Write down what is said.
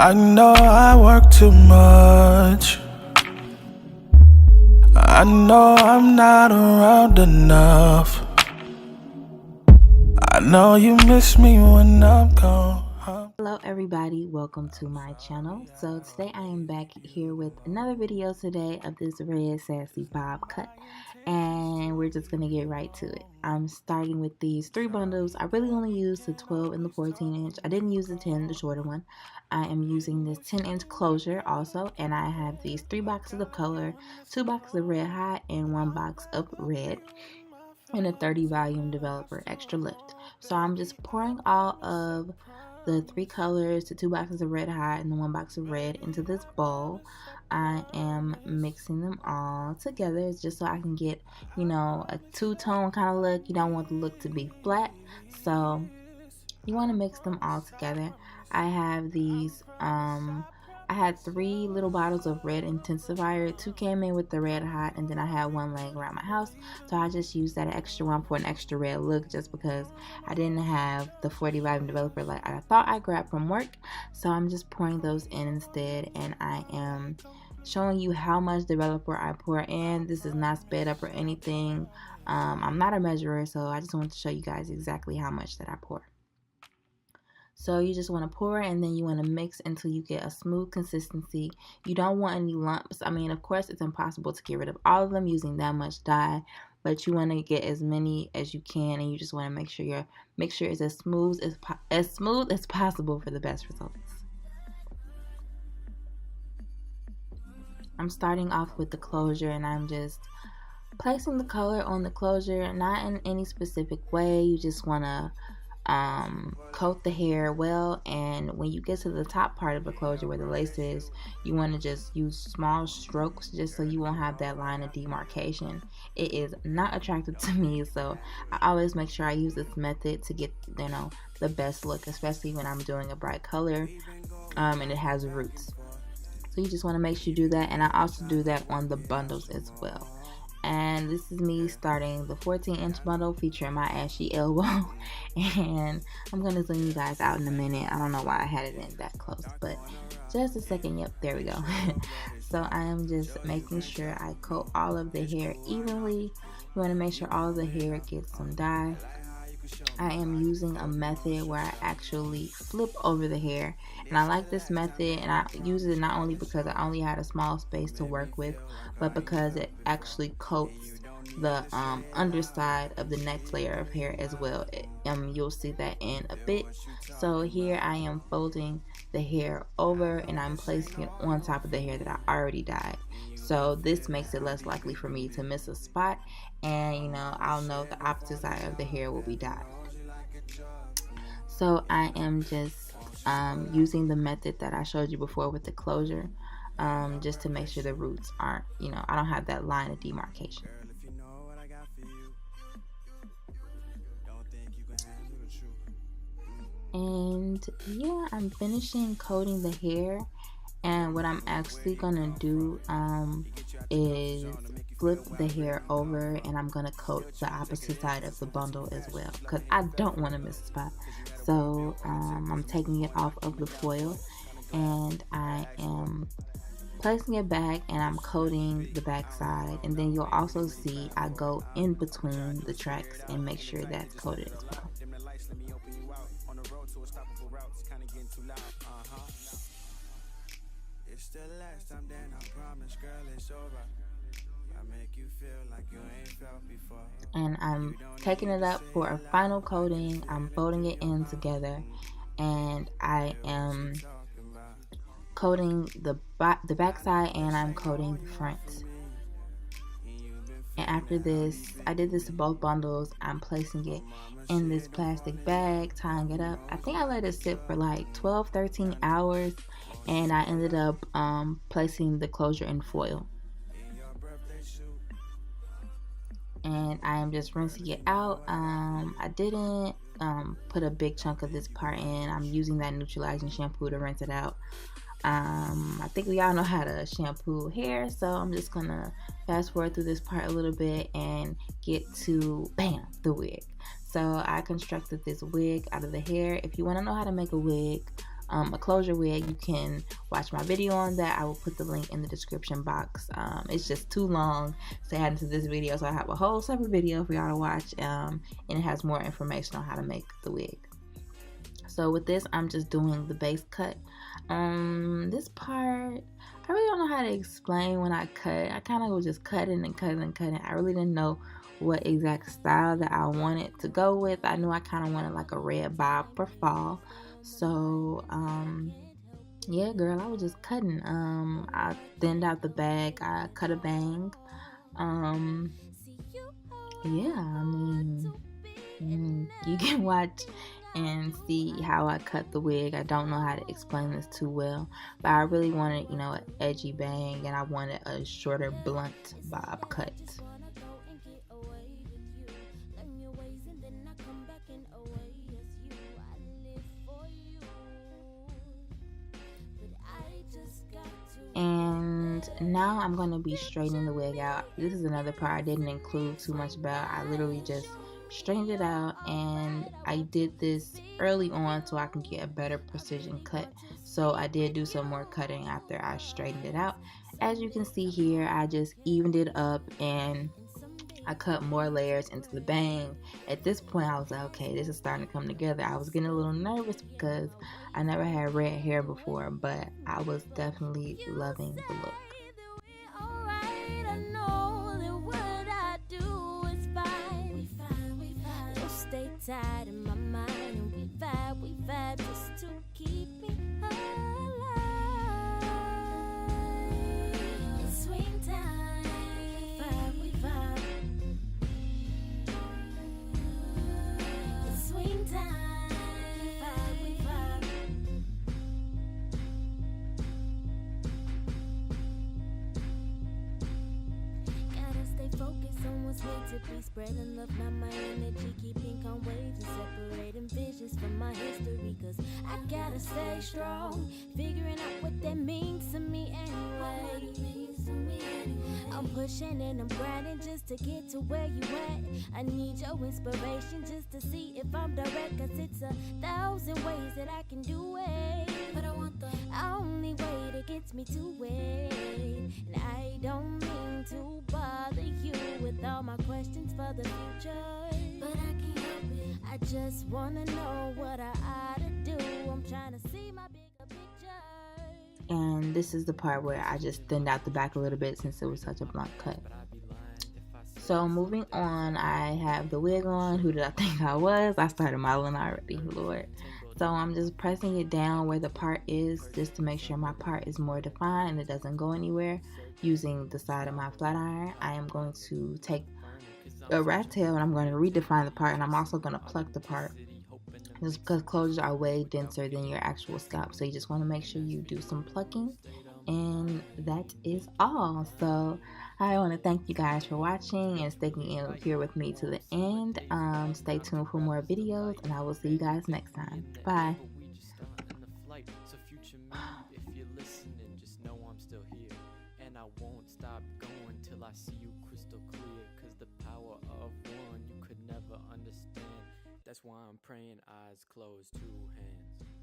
I know I work too much. I know I'm not around enough. I know you miss me when I'm gone. Hello everybody, welcome to my channel. So today I am back here with another video today of this red sassy bob cut, and we're just gonna get right to it. I'm starting with these 3 bundles. I really only used the 12 and the 14 inch. I didn't use the 10, the shorter one. I am using this 10-inch closure also, and I have these 3 boxes of color, 2 boxes of red hot, and 1 box of red, and a 30 volume developer extra lift. So I'm just pouring all of the 3 colors, the 2 boxes of red hot and the 1 box of red into this bowl. I am mixing them all together. It's just so I can get, a two-tone kind of look. You don't want the look to be flat, so you want to mix them all together. I have these I had 3 little bottles of red intensifier. 2 came in with the red hot, and then I had 1 laying around my house, so I just used that extra one for an extra red look, just because I didn't have the 40 volume developer like I thought I grabbed from work. So I'm just pouring those in instead, and I am showing you how much developer I pour in. This is not sped up or anything. I'm not a measurer, so I just wanted to show you guys exactly how much that I pour. So you just want to pour, and then you want to mix until you get a smooth consistency. You don't want any lumps. I mean, of course, it's impossible to get rid of all of them using that much dye, but you want to get as many as you can, and you just want to make sure it's as smooth as possible for the best results. I'm starting off with the closure, and I'm just placing the color on the closure, not in any specific way. You just want to coat the hair well, and when you get to the top part of the closure where the lace is, you want to just use small strokes just so you won't have that line of demarcation. It is not attractive to me, so I always make sure I use this method to get the best look, especially when I'm doing a bright color and it has roots. So you just want to make sure you do that, and I also do that on the bundles as well. And this is me starting the 14-inch bundle featuring my ashy elbow, and I'm gonna zoom you guys out in a minute. I don't know why I had it in that close, but just a second. Yep, there we go. So I am just making sure I coat all of the hair evenly. You want to make sure all of the hair gets some dye. I am using a method where I actually flip over the hair, and I like this method, and I use it not only because I only had a small space to work with, but because it actually coats the underside of the next layer of hair as well. You'll see that in a bit. So here I am folding the hair over, and I'm placing it on top of the hair that I already dyed. So this makes it less likely for me to miss a spot, and I'll know the opposite side of the hair will be dyed. So I am just using the method that I showed you before with the closure, just to make sure the roots aren't, I don't have that line of demarcation. And yeah, I'm finishing coating the hair, and what I'm actually gonna do is flip the hair over, and I'm gonna coat the opposite side of the bundle as well, because I don't want to miss a spot. So I'm taking it off of the foil, and I am placing it back, and I'm coating the back side, and then you'll also see I go in between the tracks and make sure that's coated as well. And I'm taking it up for a final coating. I'm folding it in together, and I am coating the back side, and I'm coating the front. And after this, I did this to both bundles. I'm placing it in this plastic bag, tying it up. I think I let it sit for like 12-13 hours, and I ended up placing the closure in foil. And I am just rinsing it out. I didn't put a big chunk of this part in. I'm using that neutralizing shampoo to rinse it out. I think we all know how to shampoo hair, so I'm just gonna fast forward through this part a little bit and get to the wig. So I constructed this wig out of the hair. If you want to know how to make a wig, a closure wig, you can watch my video on that. I will put the link in the description box. It's just too long to add into this video, so I have a whole separate video for y'all to watch, and it has more information on how to make the wig. So with this, I'm just doing the base cut. This part, I really don't know how to explain when I cut. I kind of was just cutting and cutting and cutting. I really didn't know what exact style that I wanted to go with. I knew I kind of wanted like a red bob for fall. So, yeah, girl, I was just cutting. I thinned out the bag. I cut a bang. Yeah, I mean, you can watch and see how I cut the wig. I don't know how to explain this too well, but I really wanted, an edgy bang, and I wanted a shorter blunt bob cut. And now I'm going to be straightening the wig out. This is another part I didn't include too much about. I literally just straightened it out, and I did this early on so I can get a better precision cut. So I did do some more cutting after I straightened it out. As you can see here, I just evened it up and I cut more layers into the bang. At this point, I was like, okay, this is starting to come together. I was getting a little nervous because I never had red hair before, but I was definitely loving the look. Tied in my mind, and we vibe just to keep me alive. It's swing time. We vibe. It's swing time. We vibe. Gotta stay focused on what's meant to be. Spreading love, not my energy. Keeping calm waves and separating visions from my history. Cause I gotta stay strong. Figuring out what that means to me anyway. I'm pushing and I'm grinding just to get to where you at. I need your inspiration just to see if I'm direct. Cause it's 1,000 ways that I can do it. But I want the only way that gets me to it. And I don't mean to bother you with all my questions for the future, but I can't help it. I just wanna know what I ought to do. I'm trying to see my bigger picture. And this is the part where I just thinned out the back a little bit since it was such a blunt cut. So moving on, I have the wig on. Who did I think I was? I started modeling already, Lord. So I'm just pressing it down where the part is just to make sure my part is more defined and it doesn't go anywhere. Using the side of my flat iron, I am going to take a rat tail and I'm going to redefine the part, and I'm also going to pluck the part. Just because closures are way denser than your actual scalp, so you just want to make sure you do some plucking, and that is all. So I want to thank you guys for watching and sticking in here with me to the end. Stay tuned for more videos, and I will see you guys next time. Bye. I won't stop going till I see you crystal clear. Cause the power of one you could never understand. That's why I'm praying eyes closed, two hands.